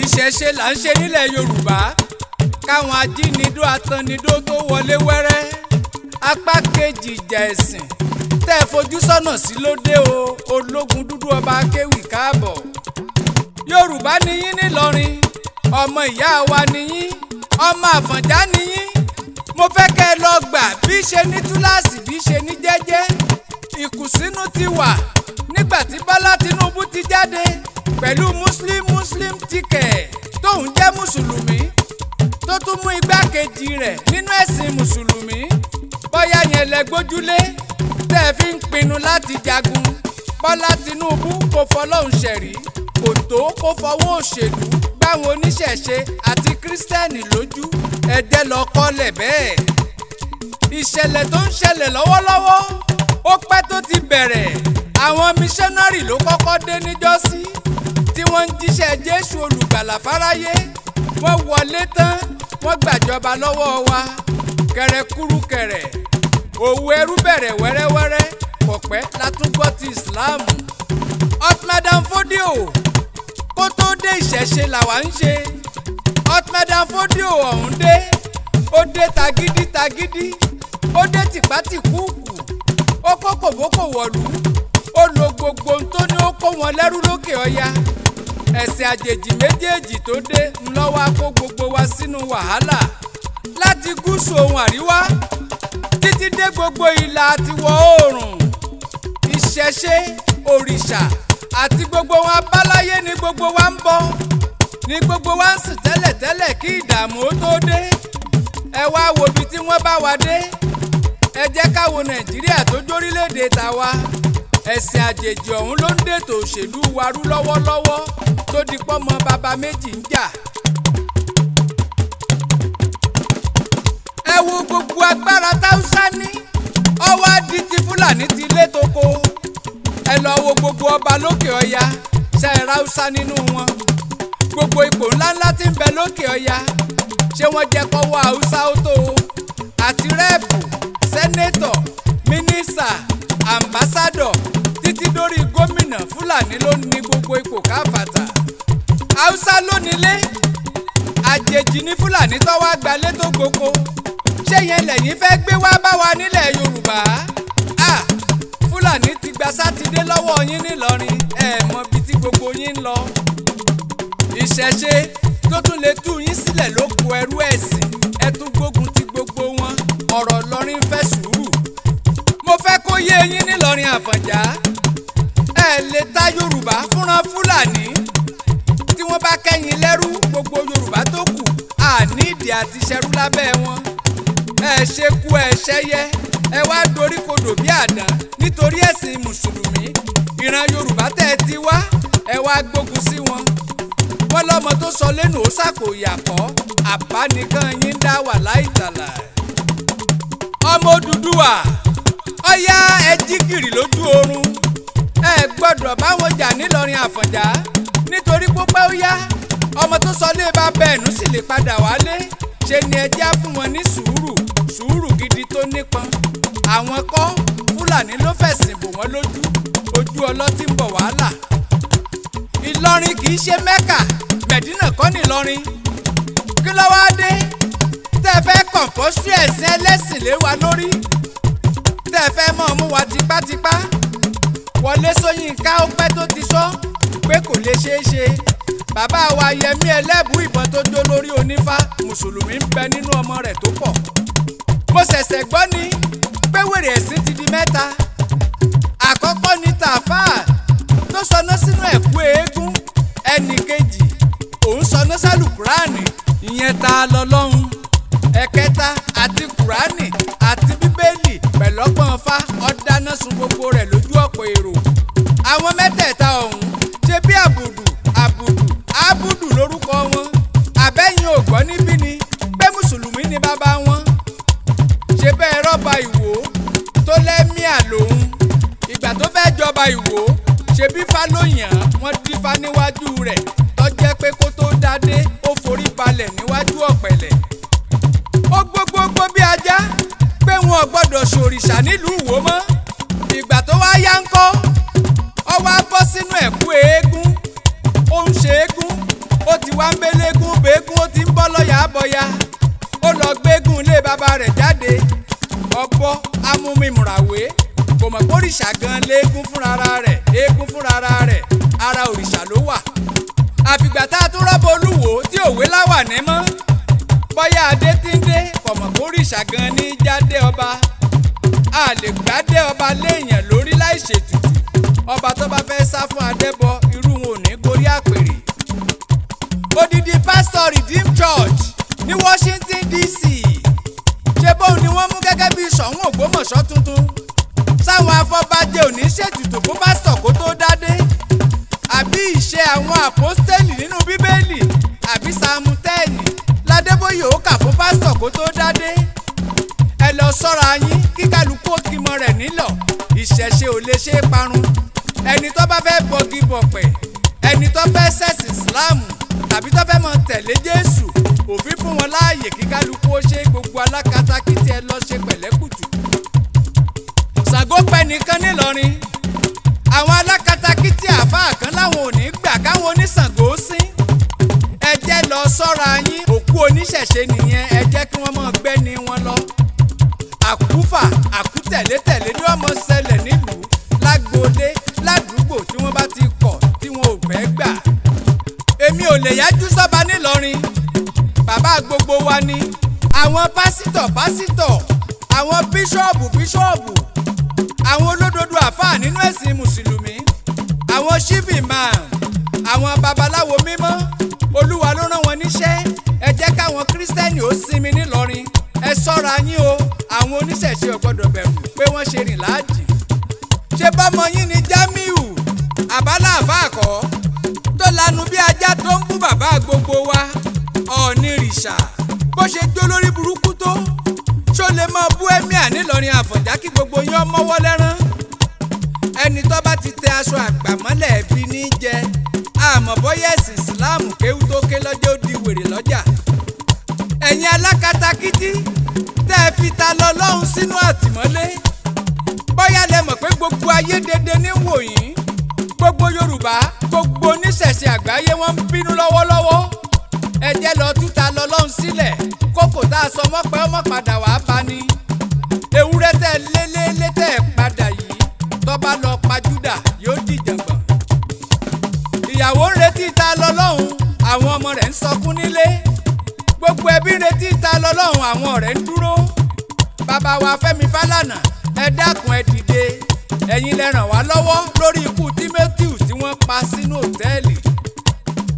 ìṣẹ̀ṣe là ń ṣe nílẹ̀ Yorùbá káwọn ajínigbó atannidó tó wọlé wẹ́rẹ́. apá kejì ìjà ẹ̀sìn tẹ́ ẹ fojú sọ́nà sí lóde o. Ológundúdú ọba akéwì káàbọ̀. Yorùbá niyín nílọrin, ọmọ ìyá wa niyín, ọmọ Àfọ̀njá niyín. mo fẹ́ kẹ́ ẹ lọ gbà bí ṣe ní túláàsì bí ṣe ní jẹ́jẹ́. ìkùnsínú ti wà nígbà tí Bọ́lá Tinubu ti jáde pẹ̀lú muslim ticket tóun jẹ́ mùsùlùmí tó tún mú igbákejì rẹ̀ nínú ẹ̀sìn mùsùlùmí. bóyá yẹn lẹ gbójúlé tẹ́ ẹ fi ń pinnu láti jagun. Bọ́lá Tinubu kò fọlọ́hun ṣẹ̀rí, kò tó kó fọwọ́ òṣèlú gbáwọn oníṣẹ̀ṣe àti kírísítẹ́nì lójú. ẹ̀jẹ̀ lọ kọ́lẹ̀ bẹ́ẹ̀. ìṣẹ̀lẹ̀ tó ń ṣẹlẹ̀ lọ́wọ́lọ́wọ́ ó pẹ́ tó ti bẹ̀rẹ̀. àwọn míṣọ́nárì ló kọ́kọ́ dé níjọ́sí tí wọ́n ń jíṣẹ́ Jésù olùgbàlà fáráyé. wọ́n wọlé tán wọ́n gbàjọba lọ́wọ́ wa. kẹrẹkúrúkẹrẹ òwò ẹrú bẹ̀rẹ̀ wẹ́rẹ́wẹ́rẹ́ pọ̀pẹ́ látúgbọ́ ti ìsìláàmù. Otmadan Fodio kó tó dé ìṣẹ̀ṣe làwa ń ṣe. Otmadan Fodio ọ̀hún dé, ó dé tagídí ó dé tìpátìkúùkù, ó kó kòbókò wọ̀lú, ó lo gbogbo ohun tó ní ó kó wọn lẹ́rú lókè ọya. ẹ̀sìn àjèjì méjèèjì tó dé ńlọ́wọ́ kó gbogbo wa sínú wàhálà. láti gúúsù ohun àríwá títí dé gbogbo ìlà àtiwọ̀ oòrùn. ìṣẹ̀ṣe òrìṣà àti gbogbo wọn abáláyé ni gbogbo wa ń bọ, ni gbogbo wa ń sìn tẹ́lẹ̀tẹ́lẹ̀ kí ìdààmú ó tó dé. ẹ wá wo ibi tí wọ́n bá wa dé. ẹ jẹ́ ká wo Nàìjíríà tó jórílẹ̀-èdè tàwa. ẹ̀sìn àjèjì ọ̀hún ló ń dètò òṣèlú wa rú lọ́wọ́lọ́wọ́ tó di pọ́mọ bàbá méjì ń jà. ẹ wo gbogbo agbára táwùsá ní, ọwọ́ adi ti Fúlàní ti lé toko. ẹ lọ wo gbogbo ọba lókè ọya, ṣe é ráúsá nínú wọn. gbogbo ipò ńláńlá tí ń bẹ lókè ọya, ṣé wọ́n jẹ́ kọ́wọ́ Haúsá ó tó o. àti rẹ́ẹ̀pù, sẹ́nétọ̀, mínísà, àmbásádọ̀ títí dórí gómìnà Fúlàní ló ní gbogbo ipò káfàtà. Haúsá ló nílé, àjèjì ní Fúlàní tó wá gbalé tó gboko. ṣé yẹn lẹ́yìn fẹ́ gbé wá bá wa nílẹ̀ Yorùbá? Fúlàní ti gba sátidé lọ́wọ́ yín nílọrin, ẹ mọ ibi tí gbogbo yín ń lọ. ìṣẹ̀ṣe tó tún lè tú yín sílẹ̀ ló kó ẹrú ẹ̀sìn, ẹ tún gbógun ti gbogbo wọn. ọ̀rọ̀ Ìlọrin fẹ́ sùúrù. mo fẹ́ kó yé yín nílọrin Àfọ̀njá, ẹ lè ta Yorùbá fúnra Fúlàní. tí wọ́n bá kẹ́yìn lẹ́rú, gbogbo Yorùbá tó kù àní ìdí àti ṣẹrú lábẹ́ wọn. ẹ ṣe kú ẹ ṣẹyẹ, ẹ wá dorí kodò bí àdán nítorí ẹ̀sìn mùsùlùmí. ìran Yorùbá tẹ́ ẹ ti wá, ẹ wá gbógun sí wọn. wọ́n lọ́mọ tó sọ lẹ́nu ó ṣàkóyàkọ́, àbá nìkan yín dá wà láìtàlà. ọmọ Odùduwà ọ̀yá ẹ jí gìrì lójú oorun. ẹ gbọ́dọ̀ báwọn jà nílọrin Àfọ̀njá nítorí pópẹ́ ó yá ọmọ tó sọ lé bá bẹ́ẹ̀nù sì lè padà wálé. ṣe ni ẹ já fún wọn ní sùúrù gidi tó nípọn. àwọn kọ́ Fúlàní ló fẹ̀sìn bò wọ́n lójú, ojú ọlọ́tí ń bọ̀ wàhálà. Ìlọrin kì í ṣe Mẹ́kà, Mẹ̀dínà kọ́ ní Ìlọrin. kí ló wá dé tẹ́ ẹ fẹ́ kọ̀ǹpọ́sì ẹ̀sìn ẹlẹ́sìn lé wa lórí, tẹ́ ẹ fẹ́ mọ̀ mú wa tipátipá. Wọlé Ṣóyínká ó pẹ́ tó ti sọ pé kò lè ṣeé ṣe. bàbá wa Yẹmí Ẹlẹ́bùú ìbọn tó jó lórí onífá, mùsùlùmí ń bẹ nínú ọmọ rẹ̀ tó pọ̀. mo ṣẹ̀ṣẹ̀ gbọ́ ni pé wèrè ẹ̀sìn ti di mẹ́ta. àkọ́kọ́ ni tàfáà tó sọná sínú ẹ̀kú eégún. ẹnì kejì òun sọná sálù Kúránì, ìyẹn ta lọ́lọ́run. ẹ̀kẹta àti Kúránì àti Bíbélì pẹ̀lọ́gbọ̀n fa ọ̀dáná sun gbogbo rẹ̀ lójú ọ̀pọ̀ èrò. àwọn mẹ́tẹ̀ẹ̀ta ọ̀hún ṣe bí àbùdù lórúkọ wọn. àbẹ́yìn ò gbọ́ níbí ni pé mùsùlùmí ni bàbá wọn. ṣe bẹ́ẹ̀ rọ́bà Ìwó tó lẹ́míà lòun. ìgbà tó fẹ́ jọba Ìwó ṣe bí Fálóyàn wọ́n dífá níwájú rẹ̀ tó jẹ́ pé kó tó dádé ó forí balẹ̀ níwájú ọ̀pẹ̀lẹ̀. ó gbogbogbò bí ajá pé wọn ò gbọ́dọ̀ ṣòrìṣà nílùú Ìwó mọ́. ìgbà tó wá yá ńkọ́, ó wá bọ́ ẹ̀kú eégún ó ń ṣe eégún ó ti wá ń bélégún béégún ó ti ń bọ́ lọ́yà bọ́yá ó lọ gbégún ilé bàbá rẹ̀ jáde ọgbọ́ amúmimùràwé kò mọ̀ kórìṣà gan léégún fúnra rẹ̀ eégún fúnra rẹ̀ ara òrìṣà ló wà àfìgbà tá a tún rọ́bọ olúwo tí òwe láwà ní mọ́ bọ́yá adé tí ń dé kò mọ̀ kórìṣà gan ní jáde ọba a lè gbádé ọba léèyàn lórí láì ṣètùtù ọba tó bá fẹ́ sá fún adébọ irú wọn ò ní gorí àpèrè odidi pásítọ̀ Redeemed Church ní Washington DC ṣe bóun ni wọ́n mú gẹ́gẹ́ bí Ṣọ̀ún Ògbómọ̀ṣọ́ tuntun sáwọn afọbajẹ ò ní ṣètùtù fún pásítọ̀ kó tó dádé àbí ìṣe àwọn àpọ́stélì nínú bíbélì àbí Sáàmù 10 ládébóyè ó kà fún pásítọ̀ kó tó dádé ẹ lọ sọ́ra yín kí kálukú òkìmọ̀ rẹ̀ nílọ̀ ìṣẹ̀ṣe ò lè ṣe é parun ẹni tó bá fẹ́ bọgi bọ̀pẹ̀ ẹni tó fẹ́ ṣẹ̀sìn Islam tàbí tó fẹ́ mọ tẹ̀lé Jésù òfin fún wọn láàyè kí kálukú ó ṣe gbogbo alákatakítí ẹ lọ ṣe pẹ̀lẹ́kùtù. Ṣàngó pẹ́ nìkan nílọrin àwọn alákatakítí àáfàá kan láwọn ò ní gbà káwọn oníṣàngó sín ẹ jẹ́ lọ sọ́ra yín òkú oníṣẹ̀ṣe nìyẹn ẹ jẹ́ kí wọ́n mọ̀ gbẹ́ni wọn lọ. Àkúfà àkútẹ̀létẹ̀lé ni wọ́n mọ̀ ṣẹlẹ̀ nílùú lágboolé ládùúgbò tí wọ́n bá ti kọ̀ tí wọn ò fẹ́ gbà. Èmi ò lè yájú sọ́ba nílọrin bàbá gbogbo wa ni àwọn pásítọ̀ àwọn bíṣọ́ọ̀bù àwọn olódodo àfáà nínú ẹ̀sìn mùsùlùmí àwọn chief imam àwọn babaláwo mímọ́ olúwa ló rán wọn níṣẹ́ ẹ jẹ́ káwọn kírísítẹ́nì ó sinmi nílọrin ẹ ṣọ́ra yín o àwọn oníṣẹ̀ṣe ò gbọ́dọ̀ bẹ̀rù pé wọ́n ṣe rìn láàjì ṣé bọ́mọ yín ni Jamiu àbálà àfáàkọ́ tó lanu bí ajá tó ń bú bàbá gbogbo wa ọ̀nìrìṣà bó ṣe jó lórí burúkú tó ṣó lè máa bú ẹ́míà nílọrin Àfọ̀njá kí gbogbo yín ọmọwọ́ lẹ́rán ẹni tó bá ti tẹ aṣọ àgbà mọ́lẹ̀ ẹbí ní jẹ àmọ́ bóyá ẹ̀sìn ìsìláàmù kéwú tó ké lọ́jọ́ ó di wèrè lọ́jà ẹ̀yin alákatakítí tẹ́ ẹ fi ta lọ lọ́hùn sínú àtìmọ́lé bóyá lẹ mọ̀ pé gbogbo ayé dédé ní wòyìn gbogbo Yorùbá gbogbo oníṣẹ̀ṣe àgbáyé wọ́n ń bínú lọ́wọ́lọ́wọ́ ẹ jẹ́ lọ túta lọ lọ́hùn sílẹ̀ kókò tá a sọ mọ́pẹ́ ọmọ padà wàá bá ní ewúrẹ́ tẹ́ lélẹ́lẹ́ tẹ́ ẹ padà yìí tó bá lọ pa Júdà yóò dìjàngbọ̀n ìyàwó ń retí ta lọ lọ́hùn àwọn ọmọ rẹ̀ ń sọkún nílé gbogbo ẹbí ń retí ta lọ lọ́hùn àwọn ọ̀rẹ́ ń dúró bàbá wa Fẹ́mi Fálànà ẹ dákun ẹ dìde ẹ̀yin lẹ ràn wá lọ́wọ́ lórí ikú Tímótíù tí wọ́n pa sínú òtẹ́ẹ̀lì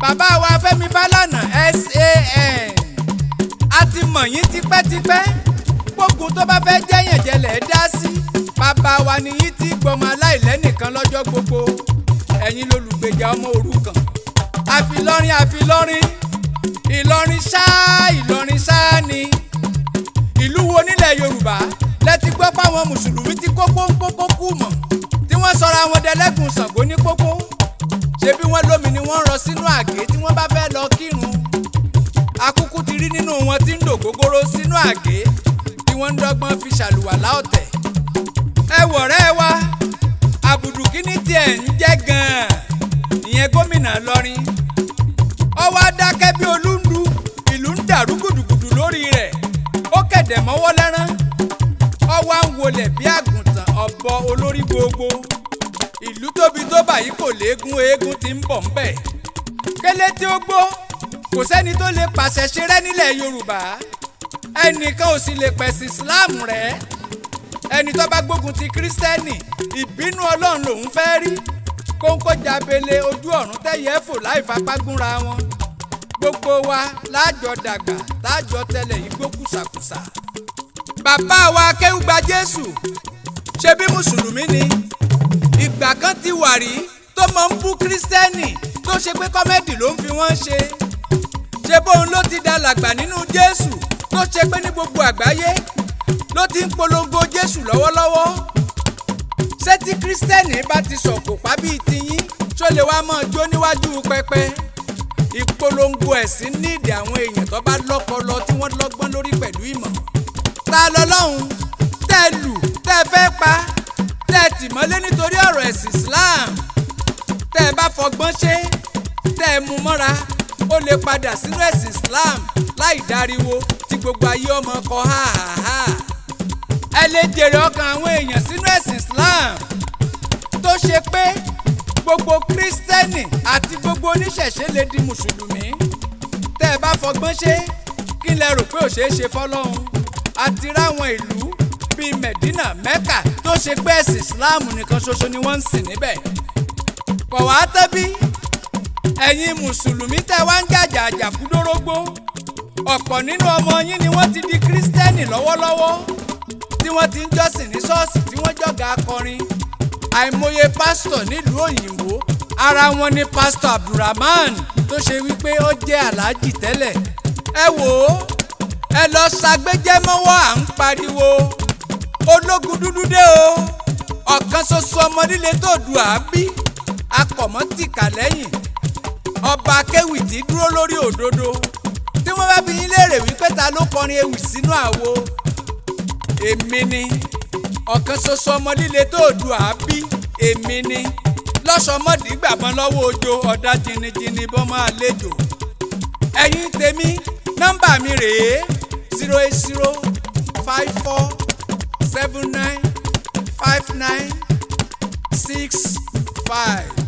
bàbá wa Fẹ́mi Fálànà SAN a ti mọ̀ yín tipẹ́tipẹ́ gbógun tó bá fẹ́ jẹ́yàn jẹlẹ̀ dá sí bàbá wa ni yín ti gbọmọ aláìlẹ́nìkan lọ́jọ́ gbogbo ẹ̀yin lolùgbèjà ọmọ òrukàn àfilọ́rin Ìlọrin ṣáá ni ìlú wo nílẹ̀ Yorùbá lẹ́tí gbọ́ páwọn mùsùlùmí ti kó pọ́npọ́n kú mọ̀ tí wọ́n sọra wọn dẹlẹ́gùn Ṣàngó ní pópó ṣebí wọ́n lómi ni wọ́n rọ sínú àgé tí wọ́n bá fẹ́ lọ kírun akúkú ti rí nínú wọn tí ń dò gógóró sínú àgé tí wọ́n ń dọ́gbọ́n fi ṣàlùwàlá ọ̀tẹ̀ ẹ wọ̀rẹ́ wa àbùdù kíní tiẹ̀ ń jẹ́ gan-an ìyẹn gómìnà Ìlọrin ọwọ́ adákẹ́ bí olúndu ìlú ń dàrú gùdùgùdù lórí rẹ̀ ó kẹ̀dẹ̀ mọ́wọ́ lẹ́rán ọwọ́ à ń wọlé bí àgùntàn ọ̀bọ olórí gbogbo ìlú tóbi tó báyìí kò léegun eégún tí ń bọ̀ ńbẹ̀ kélé tí ó gbó kò sẹ́ni tó lè pàṣẹ ṣeré nílẹ̀ Yorùbá ẹnìkan ò sì lè pẹ̀sìn Islam rẹ̀ ẹni tó bá gbógun ti Kírísítẹ́nì ìbínú Ọlọ́run lòun fẹ́ rí kóńkó jábele ojú ọ̀run tẹ́yẹ fò láì fapá gúnra wọn gbogbo wa láàjọ dàgbà láàjọ tẹ́lẹ̀ yìí gbó kùsàkùsà. bàbá wa Akéwùgbà Jésù ṣe bí mùsùlùmí ni ìgbà kan ti wà rí tó máa ń bú Kírísítẹ́nì tó ṣe pé kọ́mẹ́dì ló ń fi wọ́n ṣe bóun ló ti dàlàgbà nínú Jésù tó ṣe pé ní gbogbo àgbáyé ló ti ń polongo Jésù lọ́wọ́lọ́wọ́ ṣé tí Kírísítẹ́nì bá ti sọ̀kò pa bíi tiyín tó lè wá máa jó níwájú pẹpẹ ìpolongo ẹ̀sìn nídìí àwọn èèyàn tó bá lọ́pọlọ tí wọ́n lọ́gbọ́n lórí pẹ̀lú ìmọ̀ ta lọ́lọ́hun tẹ́ lù tẹ́ fẹ́ pa tẹ́ tì mọ́lé nítorí ọ̀rọ̀ ẹ̀sìn Islam tẹ́ bá fọgbọ́n ṣe tẹ́ ẹ mú mọ́ra ó lè padà sínú ẹ̀sìn Islam láì dáríwo tí gbogbo ayé ọmọ kọ háàhá. ẹ lè jèrè ọkàn àwọn èèyàn sínú ẹ̀sìn Islam tó ṣe pé gbogbo kírísítẹ́nì àti gbogbo oníṣẹ̀ṣe lè di mùsùlùmí. tẹ́ ẹ bá fọgbọ́n ṣe kí lẹ rò pé ò ṣeé ṣe fọlọ́run. àti ráwọn ìlú bíi Medina Mecca tó ṣe pé ẹ̀sìn Islam nìkan ṣoṣo ni wọ́n ń sìn níbẹ̀. kọ̀ wá tẹ́bí ẹ̀yin mùsùlùmí tẹ́ wá ń jàjà àjàkúdórógbó ọ̀pọ̀ nínú ọmọ yín ni wọ́n ti di kírísítẹ́nì lọ́wọ́lọ́wọ́ tí wọ́n ti ń jọ́sìn ní ṣọ́ọ̀ṣì tí wọ́n jọ̀gá akọrin. àìmọye pásítọ̀ nílùú òyìnbó ara wọn ni pásítọ̀ Abdulrahman tó ṣe wípé ó jẹ́ aláàjì tẹ́lẹ̀. ẹ wò ó ẹ lọ ṣàgbéjẹ́mọ́wọ́ à ń pariwo Ológundúdú dé o ọ̀kan ṣoṣo ọmọ líle tó dùn àbí akọ̀mọ́tìkà lẹ́yìn ọba akéwì tí dúró lórí òdodo. tí wọ́n bá bi yín léèrè wípé ta ló kọrin ewì sínú àwo èmi ni ọ̀kan ṣoṣo ọmọ líle tó dùn àbí èmi ni lọ́sọ̀mọ́dì gbàgbọ́n lọ́wọ́ ojo ọ̀dà jìnnìjìnnì bọ́ máa lejò. ẹ̀yin tèmi nọ́mbà mi rèé 08054795965.